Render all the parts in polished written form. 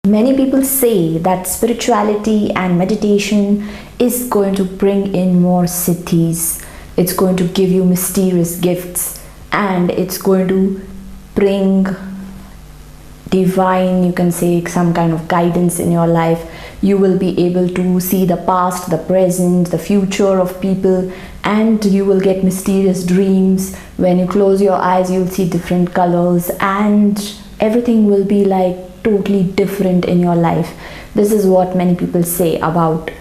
Many people say that spirituality and meditation is going to bring in more siddhis. It's going to give you mysterious gifts and it's going to bring divine, you can say, some kind of guidance in your life. You will be able to see the past, the present, the future of people, and you will get mysterious dreams. When you close your eyes, you'll see different colors and everything will be like totally different in your life. This is what many people say about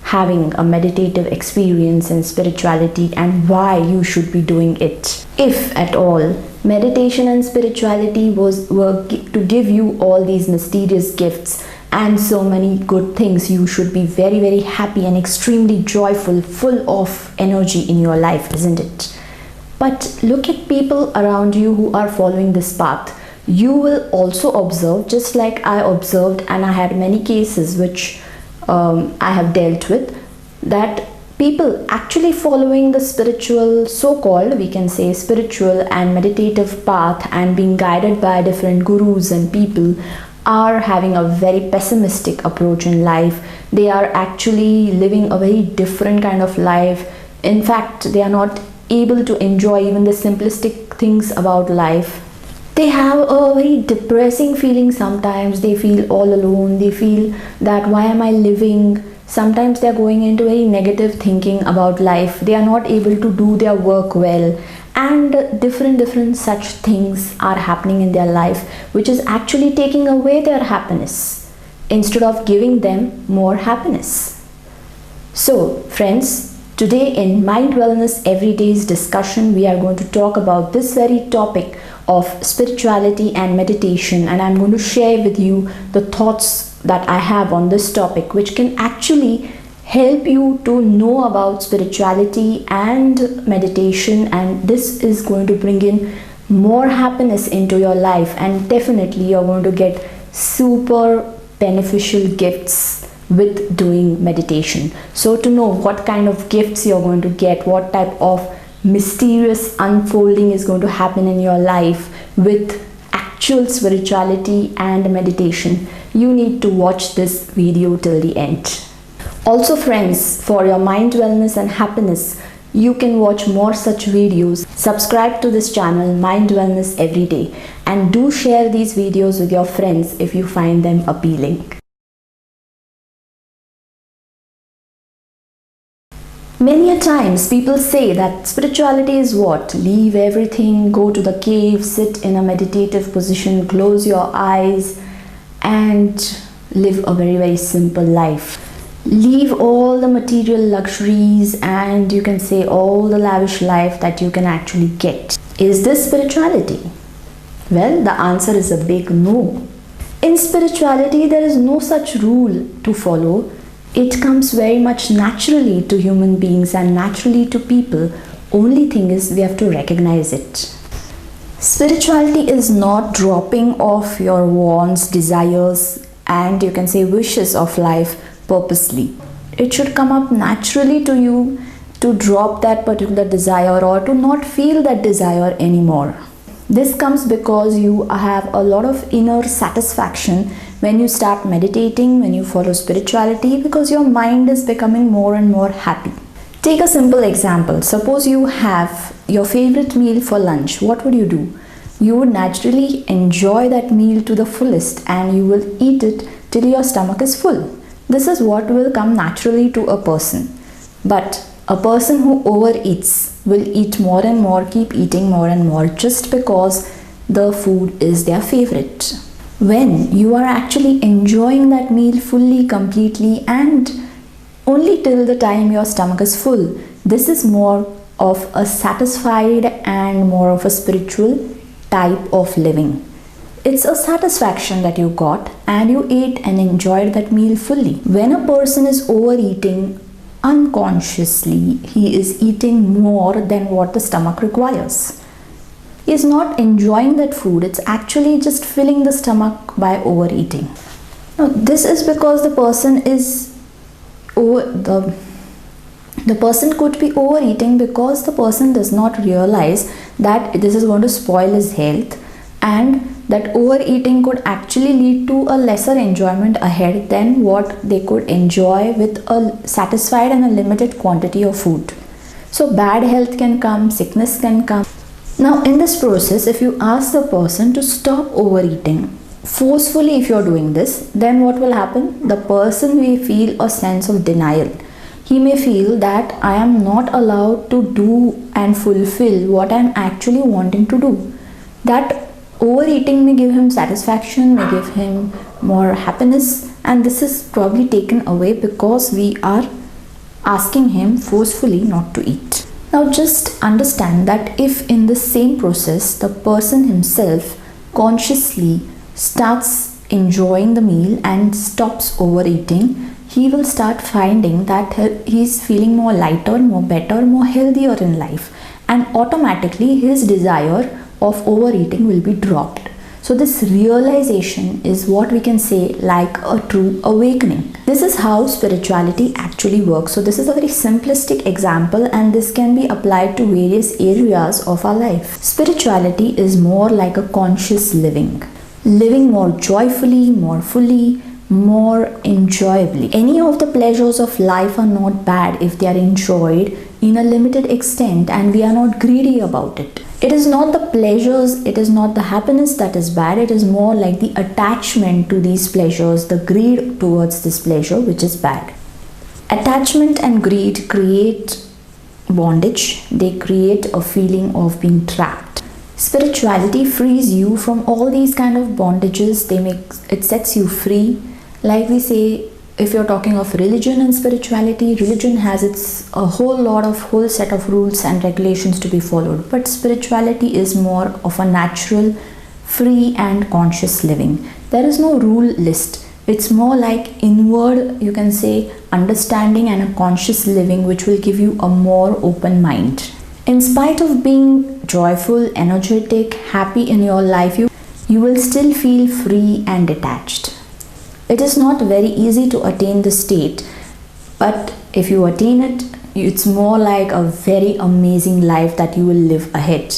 having a meditative experience in spirituality and why you should be doing it. If at all, meditation and spirituality were to give you all these mysterious gifts and so many good things, you should be very, very happy and extremely joyful, full of energy in your life, isn't it? But look at people around you who are following this path. You will also observe, just like I observed, and I had many cases which I have dealt with, that people actually following the spiritual, so-called, we can say, spiritual and meditative path and being guided by different gurus and people are having a very pessimistic approach in life. They are actually living a very different kind of life. In fact, they are not able to enjoy even the simplistic things about life. They have a very depressing feeling sometimes. They feel all alone. They feel that why am I living? Sometimes they are going into very negative thinking about life. They are not able to do their work well, and different such things are happening in their life, which is actually taking away their happiness instead of giving them more happiness. So friends, today in Mind Wellness Everyday's discussion, we are going to talk about this very topic of spirituality and meditation, and I'm going to share with you the thoughts that I have on this topic, which can actually help you to know about spirituality and meditation, and this is going to bring in more happiness into your life, and definitely you're going to get super beneficial gifts with doing meditation. So to know what kind of gifts you're going to get, what type of mysterious unfolding is going to happen in your life with actual spirituality and meditation, you need to watch this video till the end. Also friends, for your mind wellness and happiness, you can watch more such videos. Subscribe to this channel, Mind Wellness Everyday, and do share these videos with your friends if you find them appealing. Many a times people say that spirituality is what? Leave everything, go to the cave, sit in a meditative position, close your eyes and live a very, very simple life. Leave all the material luxuries and you can say all the lavish life that you can actually get. Is this spirituality? Well, the answer is a big no. In spirituality, there is no such rule to follow. It comes very much naturally to human beings and naturally to people. Only thing is we have to recognize it. Spirituality is not dropping off your wants, desires, and you can say wishes of life purposely. It should come up naturally to you to drop that particular desire or to not feel that desire anymore. This comes because you have a lot of inner satisfaction when you start meditating, when you follow spirituality, because your mind is becoming more and more happy. Take a simple example. Suppose you have your favorite meal for lunch. What would you do? You would naturally enjoy that meal to the fullest and you will eat it till your stomach is full. This is what will come naturally to a person. But a person who overeats will eat more and more, keep eating more and more just because the food is their favorite. When you are actually enjoying that meal fully, completely, and only till the time your stomach is full, this is more of a satisfied and more of a spiritual type of living. It's a satisfaction that you got and you ate and enjoyed that meal fully. When a person is overeating, unconsciously he is eating more than what the stomach requires. He is not enjoying that food, it's actually just filling the stomach by overeating. Now this is because the person is the person could be overeating because the person does not realize that this is going to spoil his health, and that overeating could actually lead to a lesser enjoyment ahead than what they could enjoy with a satisfied and a limited quantity of food. So bad health can come, sickness can come. Now in this process, if you ask the person to stop overeating, forcefully if you're doing this, then what will happen? The person may feel a sense of denial. He may feel that I am not allowed to do and fulfill what I am actually wanting to do. That overeating may give him satisfaction, may give him more happiness, and this is probably taken away because we are asking him forcefully not to eat. Now just understand that if in the same process the person himself consciously starts enjoying the meal and stops overeating, he will start finding that he's feeling more lighter, more better, more healthier in life, and automatically his desire of overeating will be dropped. So this realization is what we can say like a true awakening. This is how spirituality actually works. So this is a very simplistic example, and this can be applied to various areas of our life. Spirituality is more like a conscious living more joyfully, more fully, more enjoyably. Any of the pleasures of life are not bad if they are enjoyed in a limited extent and we are not greedy about it. It is not the pleasures, it is not the happiness that is bad, it is more like the attachment to these pleasures, the greed towards this pleasure, which is bad. Attachment and greed create bondage, they create a feeling of being trapped. Spirituality frees you from all these kind of bondages, it sets you free. Like we say, if you're talking of religion and spirituality, religion has a whole set of rules and regulations to be followed, but spirituality is more of a natural, free and conscious living. There is no rule list. It's more like inward, you can say, understanding and a conscious living which will give you a more open mind. In spite of being joyful, energetic, happy in your life, you will still feel free and detached. It is not very easy to attain this state, but if you attain it, it's more like a very amazing life that you will live ahead.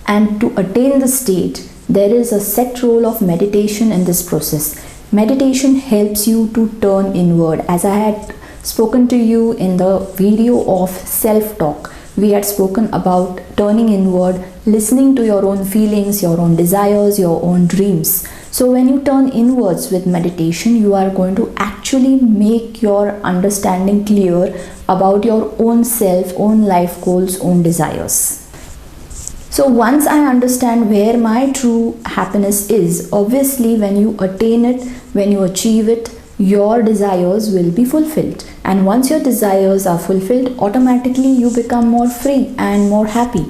And to attain the state, there is a set role of meditation in this process. Meditation helps you to turn inward. As I had spoken to you in the video of self-talk, we had spoken about turning inward, listening to your own feelings, your own desires, your own dreams. So when you turn inwards with meditation, you are going to actually make your understanding clear about your own self, own life goals, own desires. So once I understand where my true happiness is, obviously when you attain it, when you achieve it, your desires will be fulfilled. And once your desires are fulfilled, automatically you become more free and more happy.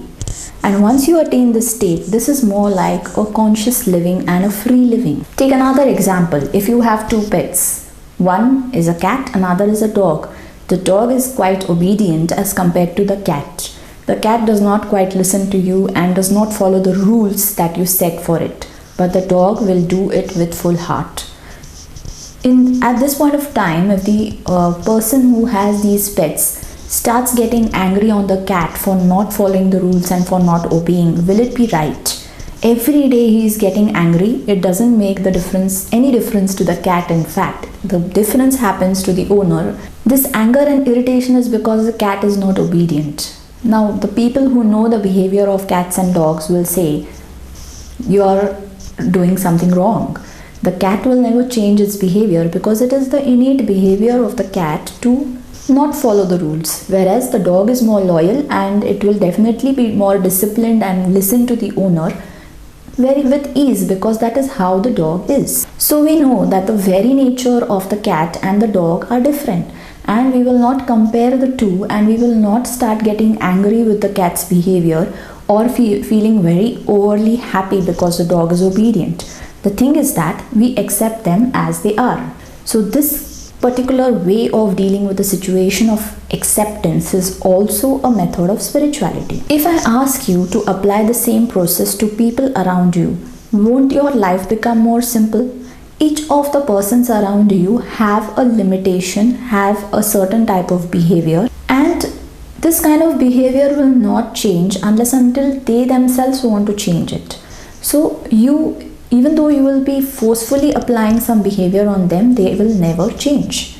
And once you attain this state, this is more like a conscious living and a free living. Take another example. If you have two pets, one is a cat, another is a dog. The dog is quite obedient as compared to the cat. The cat does not quite listen to you and does not follow the rules that you set for it. But the dog will do it with full heart. At this point of time, if the person who has these pets starts getting angry on the cat for not following the rules and for not obeying, will it be right? Every day he is getting angry, it doesn't make any difference to the cat. In fact, the difference happens to the owner. This anger and irritation is because the cat is not obedient. Now, the people who know the behavior of cats and dogs will say, you are doing something wrong. The cat will never change its behavior because it is the innate behavior of the cat to not follow the rules, whereas the dog is more loyal and it will definitely be more disciplined and listen to the owner with ease because that is how the dog is. So we know that the very nature of the cat and the dog are different, and we will not compare the two, and we will not start getting angry with the cat's behavior or feeling very overly happy because the dog is obedient. The thing is that we accept them as they are. So this particular way of dealing with the situation of acceptance is also a method of spirituality. If I ask you to apply the same process to people around you, won't your life become more simple? Each of the persons around you have a limitation, have a certain type of behavior, and this kind of behavior will not change unless until they themselves want to change it. So you even though you will be forcefully applying some behavior on them, they will never change.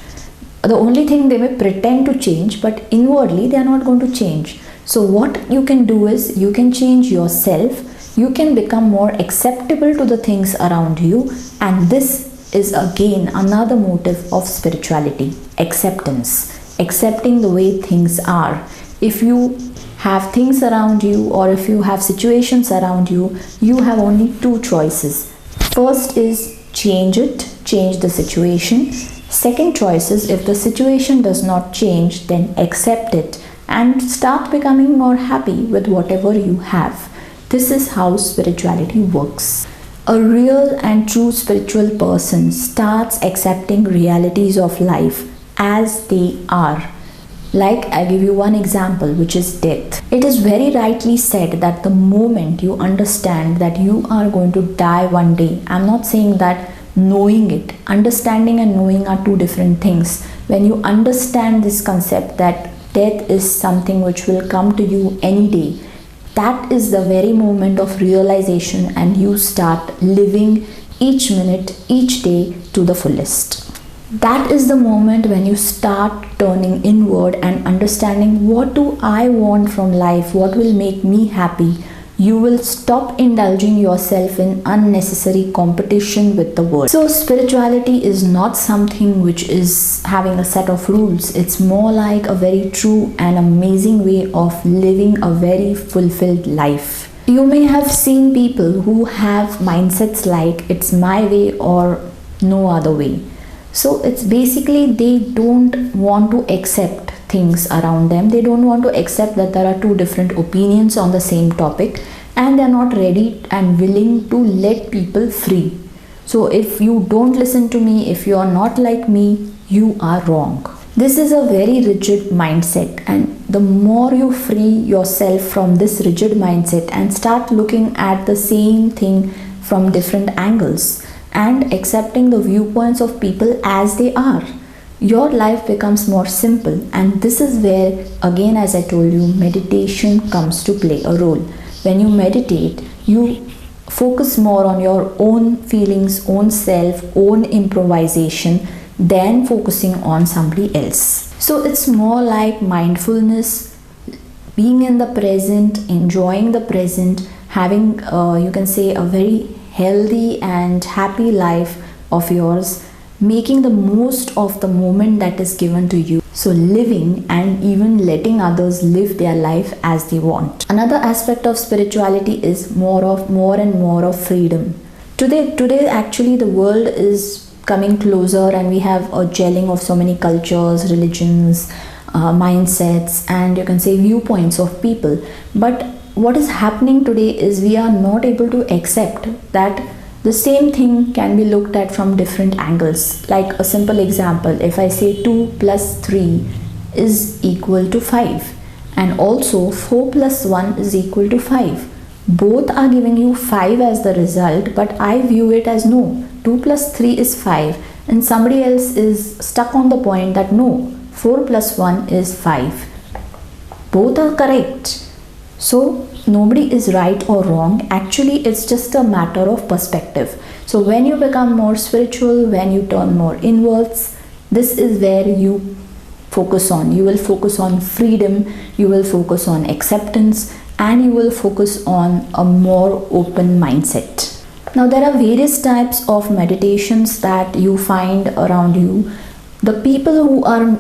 The only thing, they may pretend to change, but inwardly they are not going to change. So what you can do is you can change yourself. You can become more acceptable to the things around you, and this is again another motive of spirituality: acceptance. Accepting the way things are. If you have things around you, or if you have situations around you, you have only two choices. First is change it, change the situation. Second choice is, if the situation does not change, then accept it and start becoming more happy with whatever you have. This is how spirituality works. A real and true spiritual person starts accepting realities of life as they are. Like, I give you one example, which is death. It is very rightly said that the moment you understand that you are going to die one day, I'm not saying that knowing it, understanding and knowing are two different things. When you understand this concept that death is something which will come to you any day, that is the very moment of realization, and you start living each minute, each day to the fullest. That is the moment when you start turning inward and understanding, what do I want from life? What will make me happy? You will stop indulging yourself in unnecessary competition with the world. So spirituality is not something which is having a set of rules. It's more like a very true and amazing way of living a very fulfilled life. You may have seen people who have mindsets like, it's my way or no other way. So it's basically, they don't want to accept things around them. They don't want to accept that there are two different opinions on the same topic, and they're not ready and willing to let people free. So if you don't listen to me, if you are not like me, you are wrong. This is a very rigid mindset, and the more you free yourself from this rigid mindset and start looking at the same thing from different angles and accepting the viewpoints of people as they are, your life becomes more simple. And this is where, again, as I told you, meditation comes to play a role. When you meditate, you focus more on your own feelings, own self, own improvisation than focusing on somebody else. So it's more like mindfulness, being in the present, enjoying the present, having you can say a very healthy and happy life of yours, making the most of the moment that is given to you. So living and even letting others live their life as they want. Another aspect of spirituality is more and more of freedom. Today actually the world is coming closer, and we have a gelling of so many cultures, religions, mindsets, and you can say viewpoints of people. But what is happening today is we are not able to accept that the same thing can be looked at from different angles. Like a simple example, if I say 2 plus 3 is equal to 5, and also 4 plus 1 is equal to 5. Both are giving you 5 as the result, but I view it as no, 2 plus 3 is 5, and somebody else is stuck on the point that no, 4 plus 1 is 5. Both are correct. So nobody is right or wrong. Actually, it's just a matter of perspective. So when you become more spiritual, when you turn more inwards, this is where you focus on. You will focus on freedom, you will focus on acceptance, and you will focus on a more open mindset. Now there are various types of meditations that you find around you. The people who are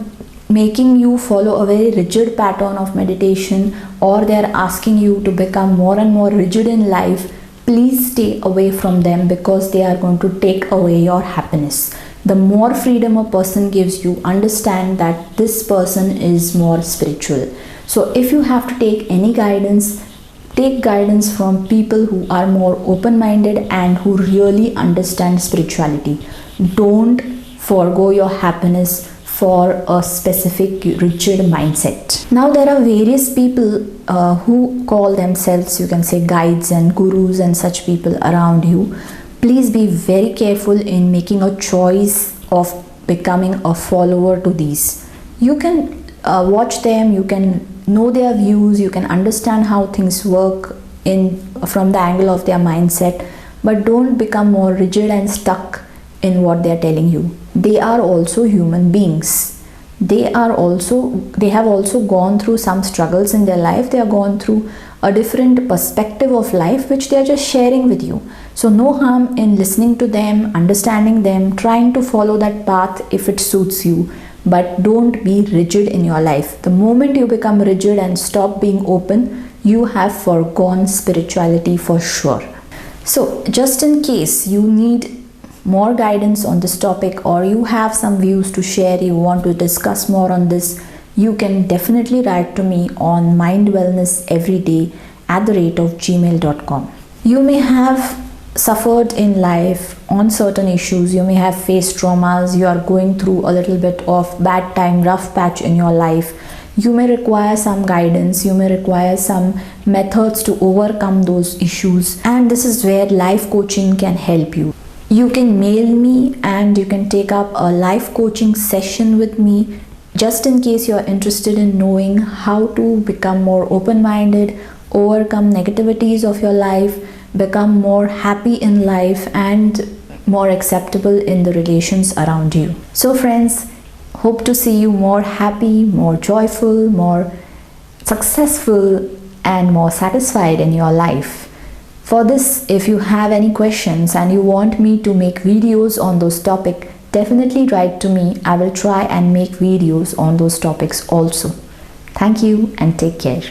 making you follow a very rigid pattern of meditation, or they are asking you to become more and more rigid in life, please stay away from them, because they are going to take away your happiness. The more freedom a person gives you, understand that this person is more spiritual. So if you have to take any guidance, take guidance from people who are more open-minded and who really understand spirituality. Don't forego your happiness for a specific rigid mindset. Now there are various people who call themselves, you can say, guides and gurus and such people around you. Please be very careful in making a choice of becoming a follower to these. You can watch them, you can know their views, you can understand how things work from the angle of their mindset, but don't become more rigid and stuck in what they are telling you. They are also human beings. They have also gone through some struggles in their life. They have gone through a different perspective of life which they are just sharing with you. So no harm in listening to them, understanding them, trying to follow that path if it suits you, but don't be rigid in your life. The moment you become rigid and stop being open, you have forgone spirituality for sure. So just in case you need more guidance on this topic, or you have some views to share, you want to discuss more on this, you can definitely write to me on mindwellnesseveryday@gmail.com. You may have suffered in life on certain issues. You may have faced traumas. You are going through a little bit of bad time, rough patch in your life. You may require some guidance. You may require some methods to overcome those issues, and this is where life coaching can help you. You can mail me and you can take up a life coaching session with me, just in case you're interested in knowing how to become more open-minded, overcome negativities of your life, become more happy in life, and more acceptable in the relations around you. So friends, hope to see you more happy, more joyful, more successful, and more satisfied in your life. For this, if you have any questions and you want me to make videos on those topics, definitely write to me. I will try and make videos on those topics also. Thank you and take care.